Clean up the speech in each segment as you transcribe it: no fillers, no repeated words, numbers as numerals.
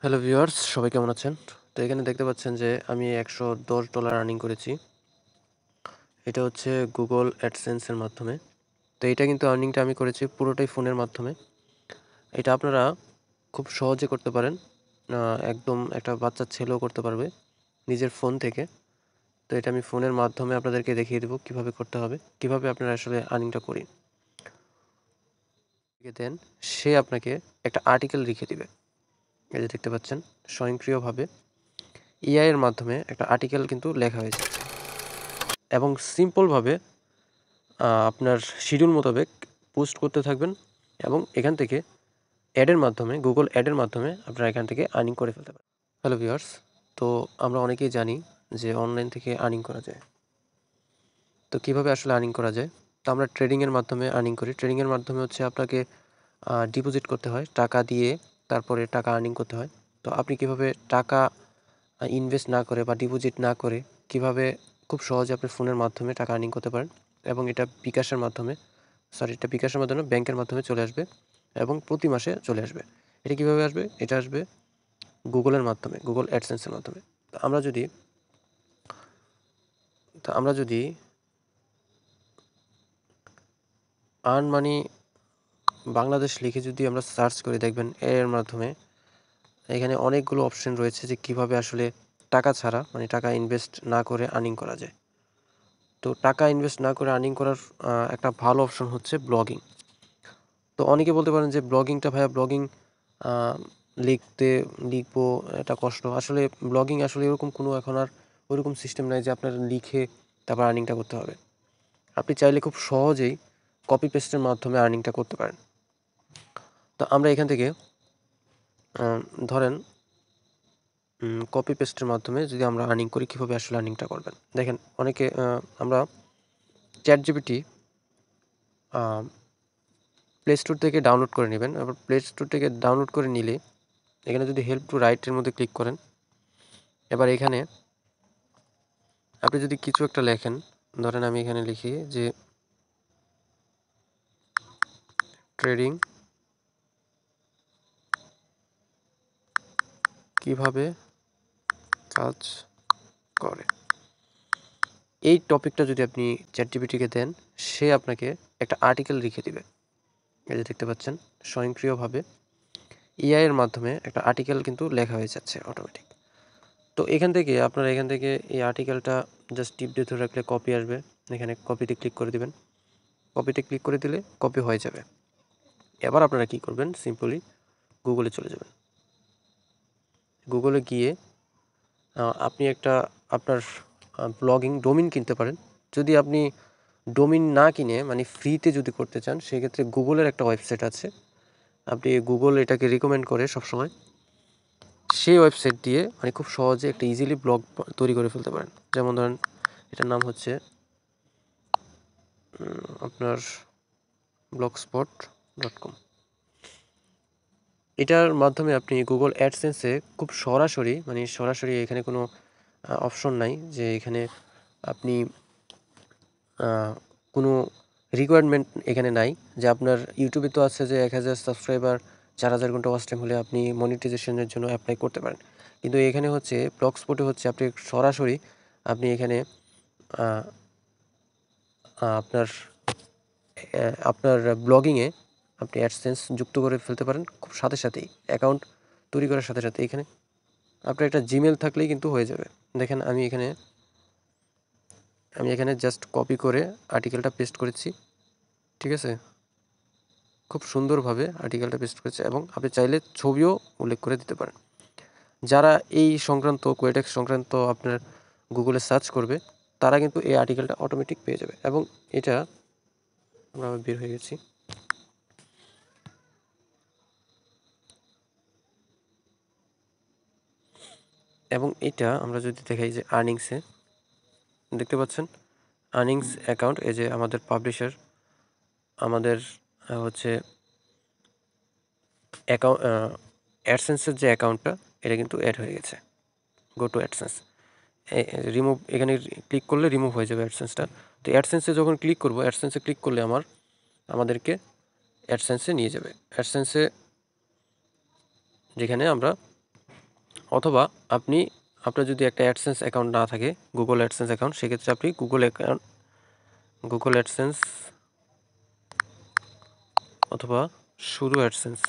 Hello viewers, সবাই কেমন আছেন? তো এখানে দেখতে পাচ্ছেন যে আমি $110 আর্নিং করেছি। এটা হচ্ছে Google AdSense এর মাধ্যমে। তো এটা কিন্তু আর্নিংটা আমি করেছি পুরোটাই ফোনের মাধ্যমে। এটা আপনারা খুব সহজে করতে পারেন। আ একদম একটা বাচ্চা ছেলেও করতে পারবে নিজের ফোন থেকে। তো এটা আমি ফোনের মাধ্যমে আপনাদেরকে দেখিয়ে দেব কিভাবে করতে হবে, কিভাবে আপনারা আসলে আর্নিংটা করি দেন সে আপনাকে একটা আর্টিকেল লিখে দিবে। এই যে দেখতে পাচ্ছেন স্বয়ংক্রিয়ভাবে AI এর মাধ্যমে একটা আর্টিকেল কিন্তু লেখা হয়ে যাচ্ছে এবং সিম্পলভাবে আপনার শিডিউল মোতাবেক পোস্ট করতে থাকবেন এবং এখান থেকে অ্যাডের মাধ্যমে Google অ্যাডের মাধ্যমে আপনারা এখান থেকে আর্নিং করে ফেলতে পারেন। হ্যালো ভিউয়ার্স, তো আমরা অনেকেই জানি যে অনলাইন থেকে আর্নিং করা যায়। তো কিভাবে আসলে আর্নিং করা যায়? তো আমরা ট্রেডিংয়ের মাধ্যমে আর্নিং করি। ট্রেডিংয়ের মাধ্যমে হচ্ছে আপনাকে ডিপোজিট করতে হয়। টাকা দিয়ে তারপরে টাকা আর্নিং করতে হয়। তো আপনি কিভাবে টাকা ইনভেস্ট না করে বা ডিপোজিট না করে কিভাবে খুব সহজে আপনার ফোনের মাধ্যমে টাকা আর্নিং করতে পারেন এবং এটা বিকাশের মাধ্যমে ব্যাংকের মাধ্যমে চলে আসবে এবং প্রতি মাসে চলে আসবে। এটা কিভাবে আসবে? এটা আসবে গুগলের মাধ্যমে, Google AdSense এর মাধ্যমে। তো আমরা যদি আর্ন মানি বাংলাদেশ লিখে যদি আমরা সার্চ করে দেখবেন এর মাধ্যমে এখানে অনেকগুলো অপশন রয়েছে যে কিভাবে আসলে টাকা ছাড়া মানে টাকা ইনভেস্ট না করে আর্নিং করা যায়। তো টাকা ইনভেস্ট না করে আর্নিং করার একটা ভালো অপশন হচ্ছে ব্লগিং। তো অনেকে বলতে পারেন যে ব্লগিংটা ভাইয়া ব্লগিং আ লিখবো এটা কষ্ট। আসলে ব্লগিং আসলে এরকম কোনো এখন আর ওইরকম সিস্টেম নাই যে আপনার লিখে তারপর আর্নিংটা করতে হবে। আপনি চাইলে খুব সহজেই কপি পেস্টের মাধ্যমে আর্নিংটা করতে পারেন। তো আমরা এখান থেকে আ ধরেন কপি পেস্টের মাধ্যমে যদি আমরা আর্নিং করি, কিভাবে আসলে আর্নিংটা করবেন? দেখেন অনেকে আমরা ChatGPT আ প্লে স্টোর থেকে ডাউনলোড করে নেবেন। এবার প্লে স্টোর থেকে ডাউনলোড করে নিলে এখানে যদি হেল্প টু রাইট এর মধ্যে ক্লিক করেন, এবার এখানে আপনি যদি কিছু একটা লেখেন, ধরেন আমি এখানে লিখি যে ট্রেডিং কিভাবে কাজ করে। এই টপিকটা যদি আপনি ChatGPT-কে দেন, সে আপনাকে একটা আর্টিকেল লিখে দিবে। এই যে দেখতে পাচ্ছেন স্বয়ংক্রিয়ভাবে AI এর মাধ্যমে একটা আর্টিকেল কিন্তু লেখা হয়ে যাচ্ছে অটোমেটিক। তো এখান থেকে এই আর্টিকেলটা জাস্ট টিপ দিয়ে ধরে রাখলে কপি আসবে। এখানে কপিতে ক্লিক করে দিবেন। কপিতে ক্লিক করে দিলে কপি হয়ে যাবে। এবার আপনারা কি করবেন? সিম্পলি গুগলে চলে যাবেন। গুগলে গিয়ে আপনি একটা আপনার ব্লগিং ডোমেইন কিনতে পারেন। যদি আপনি ডোমেইন না কিনে মানে ফ্রিতে যদি করতে চান, সেক্ষেত্রে গুগলের একটা ওয়েবসাইট আছে। আপনি গুগল এটাকে রিকমেন্ড করে সবসময়। সেই ওয়েবসাইট দিয়ে মানে খুব সহজে একটা ইজিলি ব্লগ তৈরি করে ফেলতে পারেন। যেমন ধরেন এটার নাম হচ্ছে আপনার blogspot.com। এটার মাধ্যমে আপনি Google AdSense এ খুব সরাসরি এখানে কোনো অপশন নাই যে এখানে আপনি আ কোনো রিকোয়ারমেন্ট এখানে নাই যে আপনার YouTube এ তো আছে যে ১,০০০ সাবস্ক্রাইবার ৪,০০০ ঘন্টা ওয়াচ টাইম হলে আপনি মনিটাইজেশনের জন্য এপ্লাই করতে পারেন। কিন্তু এখানে হচ্ছে ব্লগস্পট এ হচ্ছে আপনি এখানে আ আপনার আপনার ব্লগিংয়ে আপনি অ্যাডসেন্স যুক্ত করে ফেলতে পারেন খুব সাথেই। অ্যাকাউন্ট তৈরি করার সাথে এখানে আপনার একটা Gmail থাকলেই কিন্তু হয়ে যাবে। দেখেন আমি এখানে জাস্ট কপি করে আর্টিকেলটা পেস্ট করেছি। ঠিক আছে? খুব সুন্দরভাবে আর্টিকেলটা পেস্ট করেছি এবং আপনি চাইলে ছবিও উল্লেখ করে দিতে পারেন। যারা এই সংক্রান্ত কোয়েটেক্স সংক্রান্ত আপনার গুগলে সার্চ করবে, তারা কিন্তু এই আর্টিকেলটা অটোমেটিক পেয়ে যাবে এবং এটা আমরা বের হয়ে গেছি। এবং এটা আমরা যদি দেখাই যে আর্নিংসে দেখতে পাচ্ছেন আর্নিংস অ্যাকাউন্ট এই যে আমাদের পাবলিশার আমাদের হচ্ছে অ্যাডসেন্সের যে অ্যাকাউন্টটা এটা কিন্তু অ্যাড হয়ে গেছে। গো টু অ্যাডসেন্স রিমুভ এখানে ক্লিক করলে রিমুভ হয়ে যাবে অ্যাডসেন্সটা। তো অ্যাডসেন্সে যখন ক্লিক করব অ্যাডসেন্সে ক্লিক করলে আমাদেরকে অ্যাডসেন্সে নিয়ে যাবে। অ্যাডসেন্সে যেখানে আমরা অথবা আপনার যদি একটা অ্যাডসেন্স অ্যাকাউন্ট না থাকে, গুগল অ্যাডসেন্স অ্যাকাউন্ট, সেক্ষেত্রে আপনি গুগল অ্যাডসেন্স অথবা শুধু অ্যাডসেন্স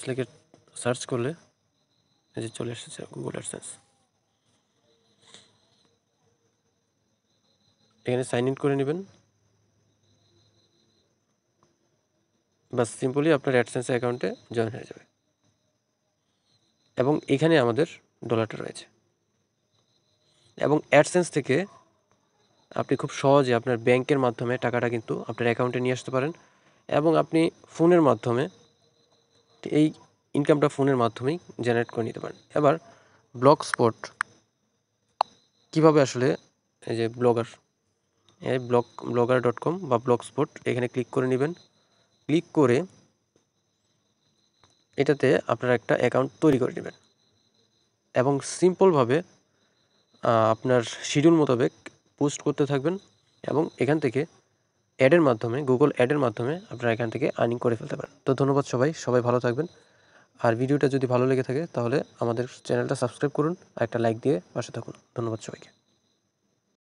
লিখে সার্চ করলে এই যে চলে এসেছে গুগল অ্যাডসেন্স। এখানে সাইন ইন করে নেবেন, বাস সিম্পলি আপনার অ্যাডসেন্স অ্যাকাউন্টে জয়েন হয়ে যাবে। এবং এখানে আমাদের ডলারটা রয়েছে। এবং অ্যাডসেন্স থেকে আপনি খুব সহজে আপনার ব্যাংকের মাধ্যমে টাকাটা কিন্তু আপনার অ্যাকাউন্টে নিয়ে আসতে পারেন, এবং আপনি ফোনের মাধ্যমে এই ইনকামটা ফোনের মাধ্যমেই জেনারেট করে নিতে পারেন। এবার ব্লগস্পট কীভাবে আসলে, এই যে blogger.com বা ব্লগস্পট, এখানে ক্লিক করে নেবেন। ক্লিক করে এটাতে আপনারা একটা অ্যাকাউন্ট তৈরি করে নেবেন এবং সিম্পলভাবে আপনার শিডিউল মোতাবেক পোস্ট করতে থাকবেন, এবং এখান থেকে গুগল অ্যাডের মাধ্যমে আপনারা এখান থেকে আর্নিং করে ফেলতে পারেন। তো ধন্যবাদ সবাই ভালো থাকবেন। আর ভিডিওটা যদি ভালো লেগে থাকে তাহলে আমাদের চ্যানেলটা সাবস্ক্রাইব করুন আর একটা লাইক দিয়ে পাশে থাকুন। ধন্যবাদ সবাইকে।